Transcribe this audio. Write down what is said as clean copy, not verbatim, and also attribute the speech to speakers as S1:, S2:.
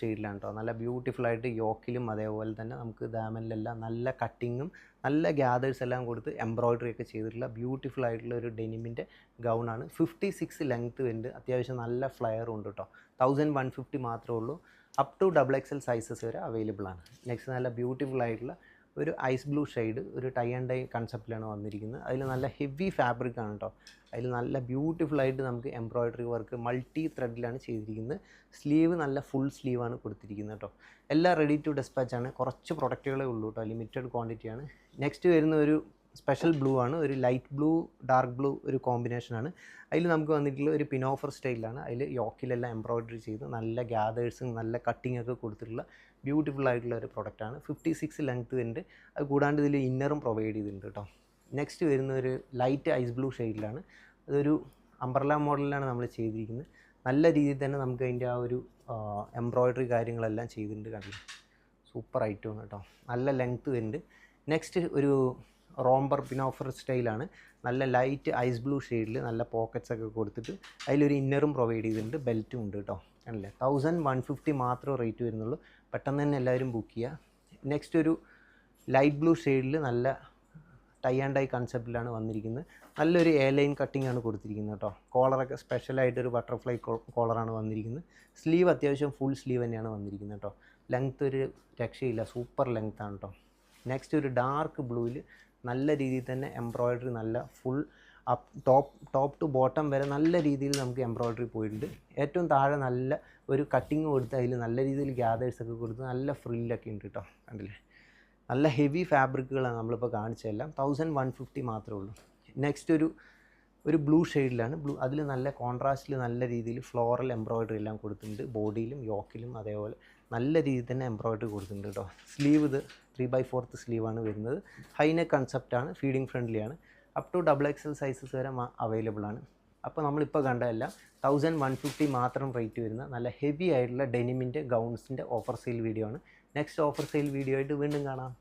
S1: ഷെയ്ഡിലാണ് കേട്ടോ. നല്ല ബ്യൂട്ടിഫുള്ളായിട്ട് യോക്കിലും അതേപോലെ തന്നെ നമുക്ക് ദാമനിലെല്ലാം നല്ല കട്ടിങ്ങും നല്ല ഗ്യാദേഴ്സ് എല്ലാം കൊടുത്ത് എംബ്രോയ്ഡറി ഒക്കെ ചെയ്തിട്ടുള്ള ബ്യൂട്ടിഫുൾ ആയിട്ടുള്ള ഒരു ഡെനിമിൻ്റെ ഗൗണാണ്. 56 ലെങ്ത്ത് വരുന്നുണ്ട്. അത്യാവശ്യം നല്ല ഫ്ലെയറും ഉണ്ട് കേട്ടോ. 1150 മാത്രമേ ഉള്ളൂ. അപ് ടു XXL സൈസസ് വരെ അവൈലബിൾ ആണ്. നെക്സ്റ്റ് നല്ല ബ്യൂട്ടിഫുൾ ആയിട്ടുള്ള ഒരു ഐസ് ബ്ലൂ ഷെയ്ഡ്, ഒരു ടൈ ആൻഡ് ഡൈ കൺസെപ്റ്റിലാണ് വന്നിരിക്കുന്നത്. അതിൽ നല്ല ഹെവി ഫാബ്രിക് ആണ് കേട്ടോ. അതിൽ നല്ല ബ്യൂട്ടിഫുള്ളായിട്ട് നമുക്ക് എംബ്രോയ്ഡറി വർക്ക് മൾട്ടി ത്രെഡിലാണ് ചെയ്തിരിക്കുന്നത്. സ്ലീവ് നല്ല ഫുൾ സ്ലീവാണ് കൊടുത്തിരിക്കുന്നത് കേട്ടോ. എല്ലാം റെഡി ടു ഡെസ്പാച്ച് ആണ്. കുറച്ച് പ്രൊഡക്റ്റുകളേ ഉള്ളൂ കേട്ടോ, ലിമിറ്റഡ് ക്വാണ്ടിറ്റിയാണ്. നെക്സ്റ്റ് വരുന്ന ഒരു സ്പെഷ്യൽ ബ്ലൂ ആണ്. ഒരു ലൈറ്റ് ബ്ലൂ ഡാർക്ക് ബ്ലൂ ഒരു കോമ്പിനേഷനാണ്. അതിൽ നമുക്ക് വന്നിട്ടുള്ള ഒരു പിനോഫർ സ്റ്റൈലാണ്. അതിൽ യോക്കിലെല്ലാം എംബ്രോയ്ഡറി ചെയ്ത് നല്ല ഗ്യാദേഴ്സും നല്ല കട്ടിങ് ഒക്കെ കൊടുത്തിട്ടുള്ള ബ്യൂട്ടിഫുൾ ആയിട്ടുള്ള ഒരു പ്രൊഡക്റ്റാണ്. 56 ലെങ്ത്ത് വരുന്നുണ്ട്. അത് കൂടാണ്ട് ഇതിൽ ഇന്നറും പ്രൊവൈഡ് ചെയ്തിട്ടുണ്ട് കേട്ടോ. നെക്സ്റ്റ് വരുന്ന ഒരു ലൈറ്റ് ഐസ് ബ്ലൂ ഷെയ്ഡിലാണ്. അതൊരു അംബ്രല മോഡലിലാണ് നമ്മൾ ചെയ്തിരിക്കുന്നത്. നല്ല രീതിയിൽ തന്നെ നമുക്ക് അതിൻ്റെ ആ ഒരു എംബ്രോയ്ഡറി കാര്യങ്ങളെല്ലാം ചെയ്തിട്ടുണ്ട്. കണ്ടില്ല, സൂപ്പർ ഐറ്റമാണ് കേട്ടോ. നല്ല ലെങ്ത്ത് വരുന്നുണ്ട്. നെക്സ്റ്റ് ഒരു റോംബർ പിനോഫർ സ്റ്റൈലാണ്. നല്ല ലൈറ്റ് ഐസ് ബ്ലൂ ഷെയ്ഡിൽ നല്ല പോക്കറ്റ്സ് ഒക്കെ കൊടുത്തിട്ട് അതിലൊരു ഇന്നറും പ്രൊവൈഡ് ചെയ്തിട്ടുണ്ട്. ബെൽറ്റും ഉണ്ട് കേട്ടോ. ആണല്ലേ, 1150 മാത്രമേ റേറ്റ് വരുന്നുള്ളൂ. പെട്ടെന്ന് തന്നെ എല്ലാവരും ബുക്ക് ചെയ്യുക. നെക്സ്റ്റ് ഒരു ലൈറ്റ് ബ്ലൂ ഷെയ്ഡിൽ നല്ല ടൈ ആൻഡ് ഡൈ കൺസെപ്റ്റിലാണ് വന്നിരിക്കുന്നത്. നല്ലൊരു എ ലൈൻ കട്ടിംഗ് ആണ് കൊടുത്തിരിക്കുന്നത് കേട്ടോ. കോളറൊക്കെ സ്പെഷ്യലായിട്ടൊരു ബട്ടർഫ്ലൈ കോളറാണ് വന്നിരിക്കുന്നത്. സ്ലീവ് അത്യാവശ്യം ഫുൾ സ്ലീവ് തന്നെയാണ് വന്നിരിക്കുന്നത് കേട്ടോ. ലെങ്ത്ത് ഒരു രക്ഷയില്ല, സൂപ്പർ ലെങ്ത്താണ് കേട്ടോ. നെക്സ്റ്റ് ഒരു ഡാർക്ക് ബ്ലൂവിൽ നല്ല രീതിയിൽ തന്നെ എംബ്രോയ്ഡറി നല്ല ഫുൾ ടോപ്പ് ടു ബോട്ടം വരെ നല്ല രീതിയിൽ നമുക്ക് എംബ്രോയ്ഡറി പോയിട്ടുണ്ട്. ഏറ്റവും താഴെ നല്ല ഒരു കട്ടിങ് കൊടുത്ത് അതിൽ നല്ല രീതിയിൽ ഗ്യാദേഴ്സൊക്കെ കൊടുത്ത് നല്ല ഫ്രില്ലൊക്കെ ഉണ്ട് കേട്ടോ. കണ്ടില്ലേ, നല്ല ഹെവി ഫാബ്രിക്കുകളാണ് നമ്മളിപ്പോൾ കാണിച്ചതെല്ലാം. 1150 മാത്രമേ ഉള്ളൂ. നെക്സ്റ്റ് ഒരു ബ്ലൂ ഷെയ്ഡിലാണ്. അതിൽ നല്ല കോൺട്രാസ്റ്റിൽ നല്ല രീതിയിൽ ഫ്ലോറൽ എംബ്രോയ്ഡറി എല്ലാം കൊടുത്തിട്ടുണ്ട്. ബോഡിയിലും യോക്കിലും അതേപോലെ നല്ല രീതിയിൽ തന്നെ എംബ്രോയ്ഡറി കൊടുത്തിട്ടുണ്ട് കേട്ടോ. സ്ലീവ് ഇത് 3/4 സ്ലീവാണ് വരുന്നത്. ഹൈനെക്ക് കൺസെപ്റ്റാണ്, ഫീഡിങ് ഫ്രണ്ട്ലിയാണ്. അപ് ടു XXL സൈസസ് വരെ അവൈലബിൾ ആണ്. അപ്പോൾ നമ്മളിപ്പോൾ കണ്ടതെല്ലാം 1150 മാത്രം റേറ്റ് വരുന്ന നല്ല ഹെവി ആയിട്ടുള്ള ഡെനിമിൻ്റെ ഗൗൺസിൻ്റെ ഓഫർ സെയിൽ വീഡിയോ ആണ്. നെക്സ്റ്റ് ഓഫർ സെയിൽ വീഡിയോ ആയിട്ട് വീണ്ടും കാണാം.